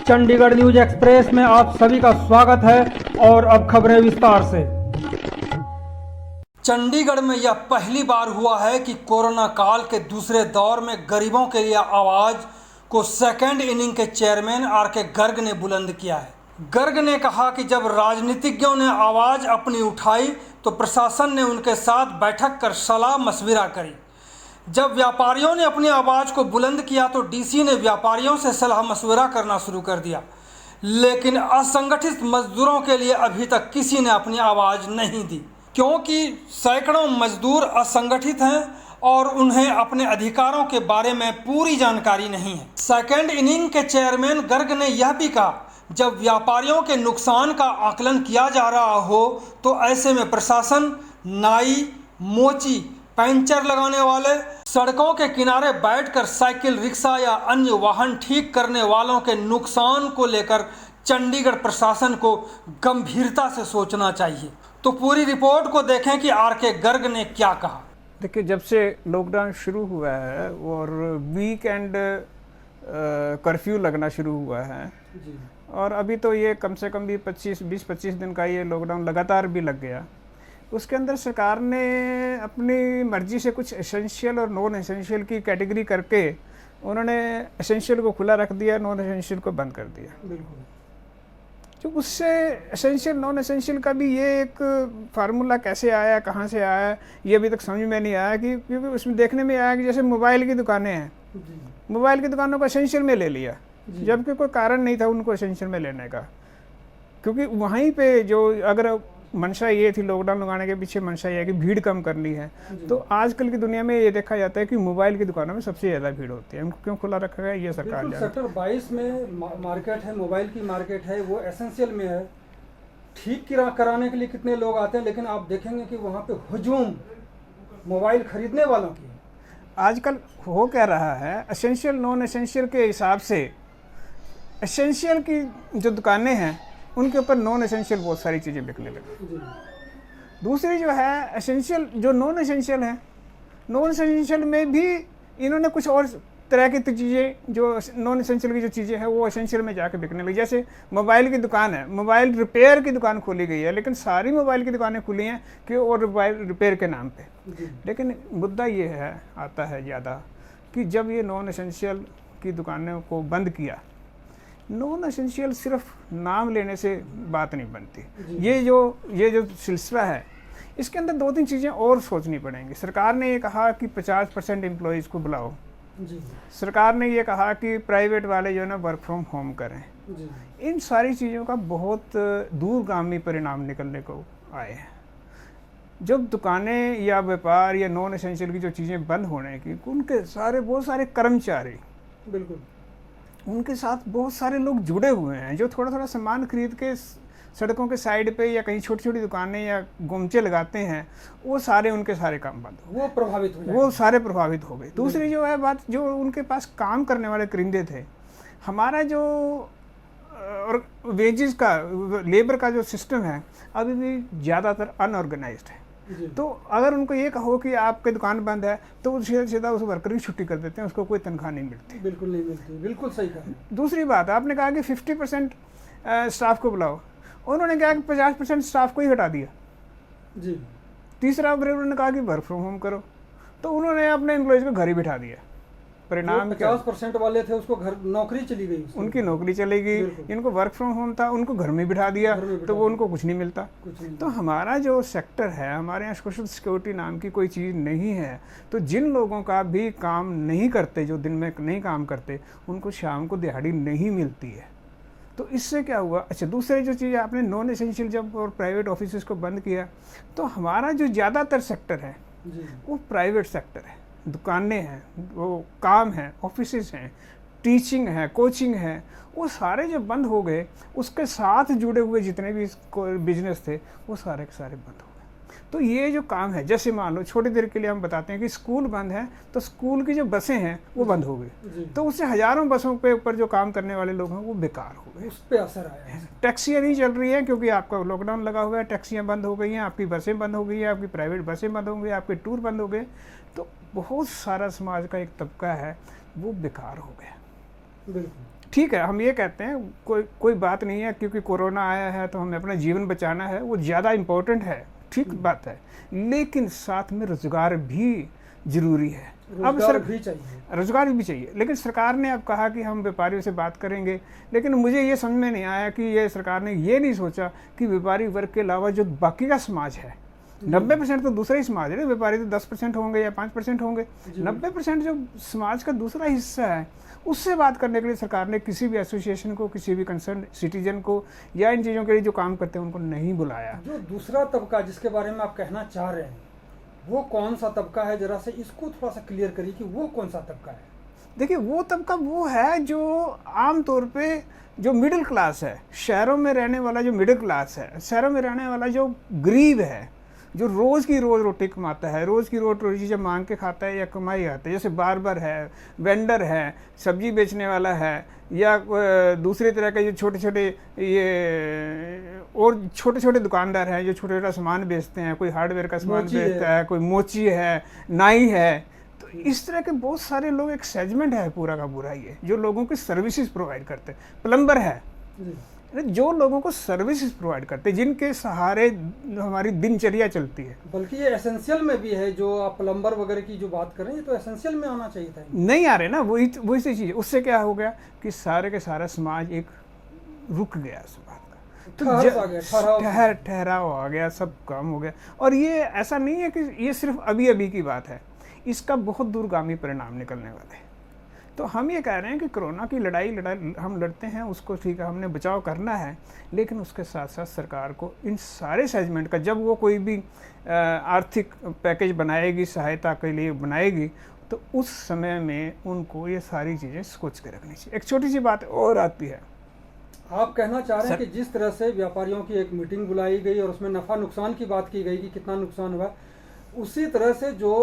Chandigarh news express में आप सभी का स्वागत है और अब खबरें विस्तार से। चंडीगढ़ में यह पहली बार हुआ है कि कोरोना काल के दूसरे दौर में गरीबों के लिए आवाज़ को सेकेंड इनिंग के चेयरमैन आर.के. गर्ग ने बुलंद किया है। गर्ग ने कहा कि जब राजनीतिज्ञों ने आवाज़ अपनी उठाई तो प्रशासन ने उनके साथ बैठक कर सलाह मशविरा करी। जब व्यापारियों ने अपनी आवाज़ को बुलंद किया तो डीसी ने व्यापारियों से सलाह मशवरा करना शुरू कर दिया, लेकिन असंगठित मजदूरों के लिए अभी तक किसी ने अपनी आवाज़ नहीं दी, क्योंकि सैकड़ों मजदूर असंगठित हैं और उन्हें अपने अधिकारों के बारे में पूरी जानकारी नहीं है। सेकेंड इनिंग के चेयरमैन गर्ग ने यह भी कहा, जब व्यापारियों के नुकसान का आकलन किया जा रहा हो तो ऐसे में प्रशासन नाई, मोची, पंचर लगाने वाले, सड़कों के किनारे बैठकर साइकिल, रिक्शा या अन्य वाहन ठीक करने वालों के नुकसान को लेकर चंडीगढ़ प्रशासन को गंभीरता से सोचना चाहिए। तो पूरी रिपोर्ट को देखें कि आर.के. गर्ग ने क्या कहा। देखिए, जब से लॉकडाउन शुरू हुआ है और वीकेंड कर्फ्यू लगना शुरू हुआ है जी। और अभी तो ये कम से कम भी 20-25 दिन का ये लॉकडाउन लगातार भी लग गया। उसके अंदर सरकार ने अपनी मर्जी से कुछ एसेंशियल और नॉन एसेंशियल की कैटेगरी करके उन्होंने एसेंशियल को खुला रख दिया, नॉन एसेंशियल को बंद कर दिया। बिल्कुल। तो उससे एसेंशियल नॉन एसेंशियल का भी ये एक फार्मूला कैसे आया, कहाँ से आया, ये अभी तक समझ में नहीं आया। क्योंकि उसमें देखने में आया कि जैसे मोबाइल की दुकानें हैं, मोबाइल की दुकानों को एसेंशियल में ले लिया, जबकि कोई कारण नहीं था उनको एसेंशियल में लेने का। क्योंकि वहीं पे जो अगर मंशा ये थी लॉकडाउन लगाने के पीछे, मंशा ये है कि भीड़ कम करनी है, तो आजकल की दुनिया में ये देखा जाता है कि मोबाइल की दुकानों में सबसे ज़्यादा भीड़ होती है। उनको क्यों खुला रखा गया ये सरकार जानती है। सेक्टर 22 में मार्केट है, मोबाइल की मार्केट है, वो एसेंशियल में है। ठीक कराने के लिए कितने लोग आते हैं, लेकिन आप देखेंगे कि वहाँ पे हुजूम मोबाइल खरीदने वालों की। आजकल हो क्या रहा है, एसेंशियल नॉन एसेंशियल के हिसाब से एसेंशियल की जो दुकानें हैं उनके ऊपर नॉन एसेंशियल बहुत सारी चीज़ें बिकने लगी। दूसरी जो है एसेंशियल, जो नॉन एसेंशियल है, नॉन एसेंशियल में भी इन्होंने कुछ और तरह की चीज़ें, जो नॉन एसेंशियल की जो चीज़ें हैं वो एसेंशियल में जाके बिकने लगी। जैसे मोबाइल की दुकान है, मोबाइल रिपेयर की दुकान खोली गई है, लेकिन सारी मोबाइल की दुकानें खुली हैं कि और मोबाइल रिपेयर के नाम पे। लेकिन मुद्दा ये है, आता है ज़्यादा, कि जब ये नॉन एसेंशियल की दुकानों को बंद किया, नॉन एसेंशियल सिर्फ नाम लेने से बात नहीं बनती। ये जो सिलसिला है, इसके अंदर 2-3 चीज़ें और सोचनी पड़ेंगी। सरकार ने ये कहा कि 50% एम्प्लॉयज़ को बुलाओ जी। सरकार ने ये कहा कि प्राइवेट वाले जो है ना वर्क फ्रॉम होम करें जी। इन सारी चीज़ों का बहुत दूरगामी परिणाम निकलने को आए हैं। जब दुकानें या व्यापार या नॉन एसेंशियल की जो चीज़ें बंद होने की, उनके बहुत सारे कर्मचारी, बिल्कुल उनके साथ बहुत सारे लोग जुड़े हुए हैं, जो थोड़ा थोड़ा सामान खरीद के सड़कों के साइड पे या कहीं छोटी छोटी दुकानें या गुमचे लगाते हैं, वो सारे उनके सारे काम बंद हो गए, वो सारे प्रभावित हो गए। दूसरी जो है बात, जो उनके पास काम करने वाले करिंदे थे, हमारा जो और वेजेस का, लेबर का जो सिस्टम है अभी भी ज़्यादातर अनऑर्गेनाइज्ड है। तो अगर उनको ये कहो कि आपकी दुकान बंद है तो सीधा उस वर्कर की छुट्टी कर देते हैं, उसको कोई तनख्वाह नहीं मिलती। बिल्कुल नहीं मिलती, बिल्कुल सही कहा। दूसरी बात, आपने कहा कि 50% स्टाफ को बुलाओ, उन्होंने कहा कि 50% स्टाफ को ही हटा दिया जी। तीसरा उन्होंने कहा कि वर्क फ्रॉम होम करो, तो उन्होंने अपने एम्प्लॉयज़ को घर ही बिठा दिया। परिणाम 50% वाले थे उसको घर नौकरी चली गई, उनकी नौकरी चली गई। इनको वर्क फ्रॉम होम था, उनको घर में बिठा दिया, तो वो उनको कुछ नहीं मिलता। तो हमारा जो सेक्टर है, हमारे यहाँ सोशल सिक्योरिटी नाम की कोई चीज़ नहीं है। तो जिन लोगों का भी काम नहीं करते, जो दिन में नहीं काम करते, उनको शाम को दिहाड़ी नहीं मिलती है। तो इससे क्या हुआ। अच्छा, दूसरी जो चीज़ आपने नॉन एसेंशियल जब और प्राइवेट ऑफिस को बंद किया, तो हमारा जो ज़्यादातर सेक्टर है वो प्राइवेट सेक्टर है। दुकानें हैं, वो काम है, ऑफिसेज हैं, टीचिंग है, कोचिंग है, वो सारे जब बंद हो गए, उसके साथ जुड़े हुए जितने भी बिजनेस थे वो सारे के सारे बंद हो गए। तो ये जो काम है, जैसे मान लो छोटी देर के लिए हम बताते हैं कि स्कूल बंद है, तो स्कूल की जो बसें हैं वो बंद हो गई, तो उससे हज़ारों बसों पे ऊपर जो काम करने वाले लोग हैं वो बेकार हो गए, उस पर असर आया है। टैक्सियाँ नहीं चल रही हैं क्योंकि आपका लॉकडाउन लगा हुआ है, टैक्सियाँ बंद हो गई हैं, आपकी बसें बंद हो गई हैं, आपकी प्राइवेट बसें बंद हो गई, आपके टूर बंद हो गए। तो बहुत सारा समाज का एक तबका है वो बेकार हो गया। ठीक है, हम ये कहते हैं कोई बात नहीं है, क्योंकि कोरोना आया है तो हमें अपना जीवन बचाना है, वो ज़्यादा इम्पोर्टेंट है, ठीक बात है, लेकिन साथ में रोजगार भी जरूरी है। रोजगार भी चाहिए, रोजगार भी चाहिए, लेकिन सरकार ने अब कहा कि हम व्यापारियों से बात करेंगे, लेकिन मुझे ये समझ में नहीं आया कि ये सरकार ने ये नहीं सोचा कि व्यापारी वर्ग के अलावा जो बाकी का समाज है, 90% तो दूसरा ही समाज है, व्यापारी तो 10% होंगे या 5% होंगे, 90% जो समाज का दूसरा हिस्सा है, उससे बात करने के लिए सरकार ने किसी भी एसोसिएशन को, किसी भी कंसर्न सिटीजन को या इन चीज़ों के लिए जो काम करते हैं उनको नहीं बुलाया। जो दूसरा तबका जिसके बारे में आप कहना चाह रहे हैं, वो कौन सा तबका है? जरा से इसको थोड़ा सा क्लियर करिए कि वो कौन सा तबका है। देखिए, वो तबका वो है जो आम तौर पे जो मिडिल क्लास है, शहरों में रहने वाला जो मिडिल क्लास है, शहरों में रहने वाला जो गरीब है, जो रोज़ की रोज़ रोटी कमाता है, रोज़ की रोज़ रोटी जब मांग के खाता है या कमाई आता है, जैसे बार्बर है, वेंडर है, सब्जी बेचने वाला है, या दूसरे तरह के जो छोटे छोटे ये और छोटे छोटे दुकानदार हैं जो छोटा छोटा सामान बेचते हैं, कोई हार्डवेयर का सामान बेचता है, कोई मोची है, नाई है, तो इस तरह के बहुत सारे लोग, एक सेगमेंट है पूरा का पूरा ये जो लोगों की सर्विसेज प्रोवाइड करते हैं। प्लम्बर है, जो लोगों को सर्विसेज प्रोवाइड करते हैं, जिनके सहारे हमारी दिनचर्या चलती है। बल्कि ये एसेंशियल में भी है, जो आप प्लम्बर वगैरह की जो बात कर रहे हैं, तो एसेंशियल में आना चाहिए था। नहीं आ रहे ना, वही सी चीज़। उससे क्या हो गया कि सारे के सारा समाज एक रुक गया इस बात का, ठहराव आ गया, सब काम हो गया। और ये ऐसा नहीं है कि ये सिर्फ अभी अभी की बात है, इसका बहुत दूरगामी परिणाम निकलने वाले हैं। तो हम ये कह रहे हैं कि कोरोना की लड़ाई हम लड़ते हैं, उसको ठीक है, हमने बचाव करना है, लेकिन उसके साथ साथ सरकार को इन सारे सेगमेंट का, जब वो कोई भी आर्थिक पैकेज बनाएगी, सहायता के लिए बनाएगी, तो उस समय में उनको ये सारी चीज़ें सोच के रखनी चाहिए। एक छोटी सी बात और आती है, आप कहना चाह रहे हैं कि जिस तरह से व्यापारियों की एक मीटिंग बुलाई गई और उसमें नफ़ा नुकसान की बात की गई कि कितना नुकसान हुआ, उसी तरह से जो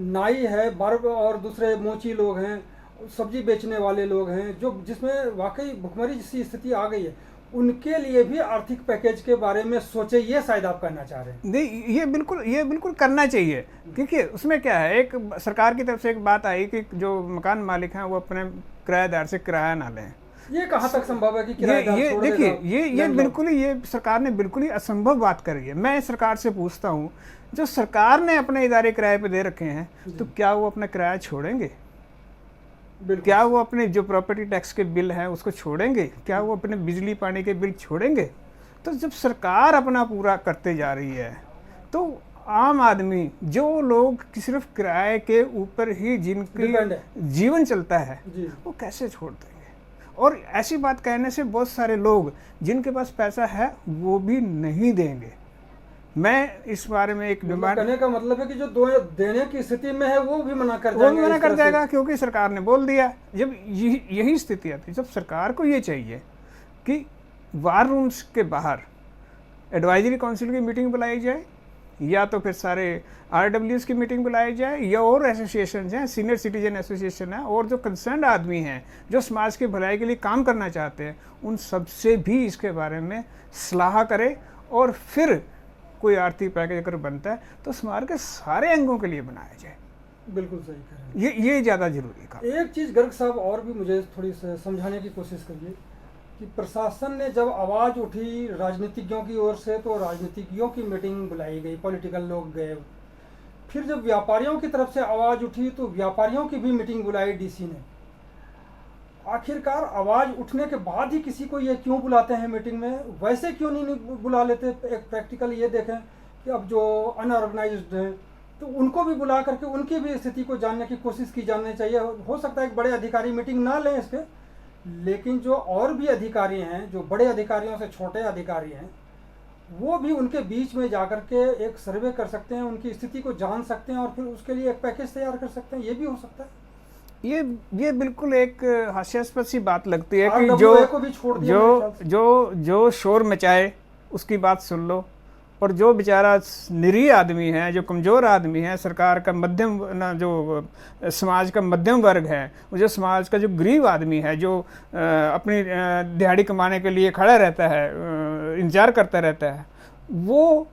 नाई है, बार्बर और दूसरे मोची लोग हैं, सब्जी बेचने वाले लोग हैं, जो जिसमें वाकई भुखमरी जैसी स्थिति आ गई है, उनके लिए भी आर्थिक पैकेज के बारे में सोचे, ये शायद आप कहना चाह रहे हैं। नहीं, ये बिल्कुल करना चाहिए, क्योंकि उसमें क्या है, एक सरकार की तरफ से एक बात आई कि जो मकान मालिक हैं वो अपने किराएदार से किराया ना लें। ये कहाँ तक संभव है कि किराएदार ये देखिए, ये बिल्कुल ही, ये सरकार ने बिल्कुल ही असंभव बात करी है। मैं सरकार से पूछता हूँ, जो सरकार ने अपने इदारे किराए पे दे रखे हैं, तो क्या वो अपना किराया छोड़ेंगे? क्या वो अपने जो प्रॉपर्टी टैक्स के बिल हैं उसको छोड़ेंगे? क्या वो अपने बिजली पानी के बिल छोड़ेंगे? तो जब सरकार अपना पूरा करते जा रही है, तो आम आदमी, जो लोग सिर्फ किराए के ऊपर ही जिनकी जीवन चलता है, वो कैसे छोड़ देंगे? और ऐसी बात कहने से बहुत सारे लोग जिनके पास पैसा है वो भी नहीं देंगे। मैं इस बारे में एक डिमांड करने का मतलब है कि जो देने की स्थिति में है वो भी मना कर जाएगा, क्योंकि सरकार ने बोल दिया। जब यही स्थिति आती है, जब सरकार को ये चाहिए कि वार रूम्स के बाहर एडवाइजरी काउंसिल की मीटिंग बुलाई जाए, या तो फिर सारे RWS की मीटिंग बुलाई जाए, या और एसोसिएशन हैं, सीनियर सिटीजन एसोसिएशन है, और जो कंसर्न आदमी हैं जो समाज की भलाई के लिए काम करना चाहते हैं, उन सबसे भी इसके बारे में सलाह करे, और फिर कोई आर्थिक पैकेज अगर बनता है तो समाज के सारे अंगों के लिए बनाया जाए। बिल्कुल सही कह रहे हैं, ये ज़्यादा जरूरी का। एक चीज़ गर्ग साहब और भी मुझे थोड़ी समझाने की कोशिश करिए कि प्रशासन ने जब आवाज़ उठी राजनीतिज्ञों की ओर से, तो राजनीतिज्ञों की मीटिंग बुलाई गई, पॉलिटिकल लोग गए। फिर जब व्यापारियों की तरफ से आवाज़ उठी तो व्यापारियों की भी मीटिंग बुलाई DC ने। आखिरकार आवाज़ उठने के बाद ही किसी को ये क्यों बुलाते हैं मीटिंग में? वैसे क्यों नहीं बुला लेते? एक प्रैक्टिकल ये देखें कि अब जो अनऑर्गेनाइज्ड हैं तो उनको भी बुला करके उनकी भी स्थिति को जानने की कोशिश की जानी चाहिए। हो सकता है एक बड़े अधिकारी मीटिंग ना लें इस पर, लेकिन जो और भी अधिकारी हैं, जो बड़े अधिकारियों से छोटे अधिकारी हैं, वो भी उनके बीच में जाकर के एक सर्वे कर सकते हैं, उनकी स्थिति को जान सकते हैं, और फिर उसके लिए एक पैकेज तैयार कर सकते हैं। ये भी हो सकता है। ये बिल्कुल एक हास्यास्पद सी बात लगती है कि जो शोर मचाए उसकी बात सुन लो, और जो बेचारा निरीह आदमी है, जो कमज़ोर आदमी है, सरकार का मध्यम जो समाज का मध्यम वर्ग है, जो समाज का जो गरीब आदमी है, जो अपनी दिहाड़ी कमाने के लिए खड़ा रहता है, इंतजार करता रहता है, वो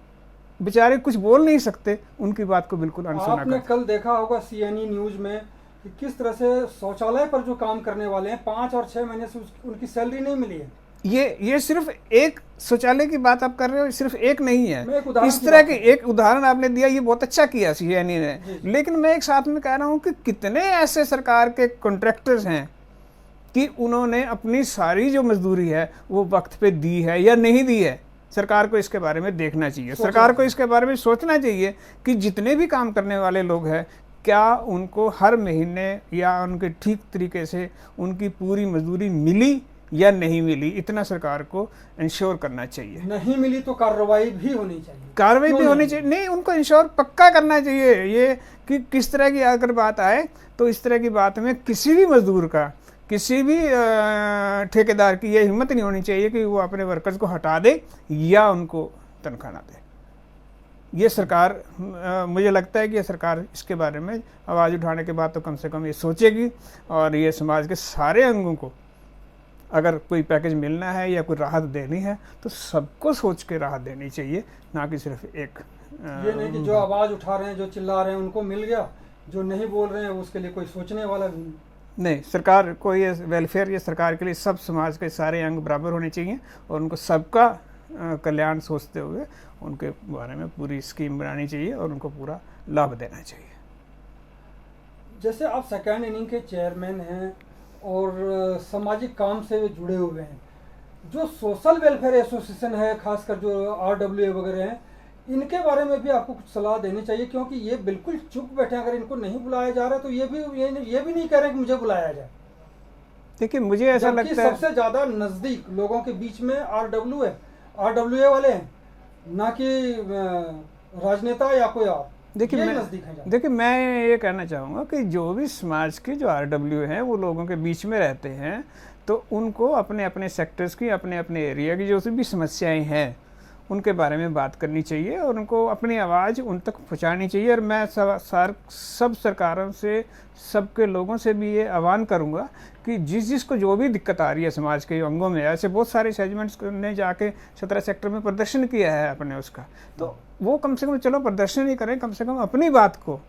बेचारे कुछ बोल नहीं सकते, उनकी बात को बिल्कुल अनसुना। आपने कल देखा होगा CNN न्यूज़ में कि किस तरह से शौचालय पर जो काम करने वाले हैं 5 और 6 महीने से उनकी सैलरी नहीं मिली है। ये सिर्फ एक शौचालय की बात आप कर रहे हो, सिर्फ एक नहीं मैं है। एक उदाहरण इस की तरह बात के एक उदाहरण आपने दिया, ये बहुत अच्छा किया सीएनई ने। लेकिन मैं एक साथ में कह रहा हूँ कि कितने ऐसे सरकार के कॉन्ट्रैक्टर्स हैं कि उन्होंने अपनी सारी जो मजदूरी है वो वक्त पे दी है या नहीं दी है। सरकार को इसके बारे में देखना चाहिए, सरकार को इसके बारे में सोचना चाहिए कि जितने भी काम करने वाले लोग हैं, क्या उनको हर महीने या उनके ठीक तरीके से उनकी पूरी मजदूरी मिली या नहीं मिली, इतना सरकार को इंश्योर करना चाहिए। नहीं मिली तो कार्रवाई भी होनी चाहिए, कार्रवाई भी होनी चाहिए। नहीं, उनको इंश्योर पक्का करना चाहिए। ये कि किस तरह की अगर बात आए तो इस तरह की बात में किसी भी मजदूर का, किसी भी ठेकेदार की ये हिम्मत नहीं होनी चाहिए कि वो अपने वर्कर्स को हटा दे या उनको तनख्वाह ना दे। ये सरकार, मुझे लगता है कि ये सरकार इसके बारे में आवाज़ उठाने के बाद तो कम से कम ये सोचेगी, और ये समाज के सारे अंगों को अगर कोई पैकेज मिलना है या कोई राहत देनी है तो सबको सोच के राहत देनी चाहिए, ना कि सिर्फ एक। ये नहीं कि जो आवाज़ उठा रहे हैं, जो चिल्ला रहे हैं उनको मिल गया, जो नहीं बोल रहे हैं उसके लिए कोई सोचने वाला भी नहीं। सरकार को ये वेलफेयर, ये सरकार के लिए सब समाज के सारे अंग बराबर होने चाहिए, और उनको सबका कल्याण सोचते हुए उनके बारे में पूरी स्कीम बनानी चाहिए और उनको पूरा लाभ देना चाहिए। जैसे आप सेकेंड इनिंग के चेयरमैन हैं और सामाजिक काम से जुड़े हुए हैं, जो सोशल वेलफेयर एसोसिएशन है, खासकर जो RWA वगैरह हैं, इनके बारे में भी आपको कुछ सलाह देनी चाहिए, क्योंकि ये बिल्कुल चुप बैठे हैं। अगर इनको नहीं बुलाया जा रहा तो ये भी नहीं कह रहे कि मुझे बुलाया जाए। देखिए, मुझे ऐसा लगता है सबसे ज़्यादा नज़दीक लोगों के बीच में RWA वाले हैं, ना कि राजनेता या कोई और। देखिए मैं ये कहना चाहूँगा कि जो भी समाज के जो RWA हैं वो लोगों के बीच में रहते हैं, तो उनको अपने अपने सेक्टर्स की, अपने अपने एरिया की जो भी समस्याएं हैं उनके बारे में बात करनी चाहिए और उनको अपनी आवाज़ उन तक पहुँचानी चाहिए। और मैं सब सरकारों से, सबके लोगों से भी ये आह्वान करूँगा कि जिसको जो भी दिक्कत आ रही है समाज के अंगों में, ऐसे बहुत सारे सेगमेंट्स ने जाके 17 सेक्टर में प्रदर्शन किया है अपने उसका, तो वो कम से कम चलो प्रदर्शन ही करें, कम से कम अपनी बात को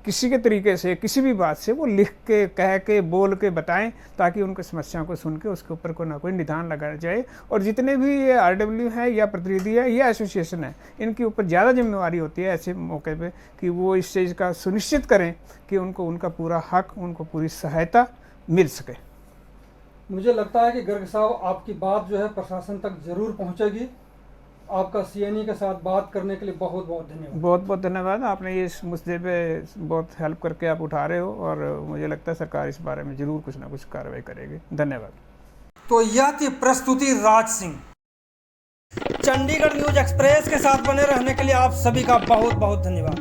किसी के तरीके से, किसी भी बात से वो लिख के, कह के, बोल के बताएं, ताकि उनकी समस्याओं को सुन के उसके ऊपर कोई ना कोई निदान लगाया जाए। और जितने भी ये RWA है या प्रतिनिधि है या एसोसिएशन है, इनके ऊपर ज़्यादा जिम्मेवारी होती है ऐसे मौके पे कि वो इस चीज़ का सुनिश्चित करें कि उनको उनका पूरा हक, उनको पूरी सहायता मिल सके। मुझे लगता है कि गर्ग साहब, आपकी बात जो है प्रशासन तक जरूर पहुंचेगी। आपका CNE के साथ बात करने के लिए बहुत बहुत धन्यवाद। बहुत बहुत धन्यवाद। आपने ये इस मुद्दे पे बहुत हेल्प करके आप उठा रहे हो, और मुझे लगता है सरकार इस बारे में जरूर कुछ ना कुछ कार्रवाई करेगी। धन्यवाद। तो यह थी प्रस्तुति राज सिंह। चंडीगढ़ न्यूज एक्सप्रेस के साथ बने रहने के लिए आप सभी का बहुत बहुत धन्यवाद।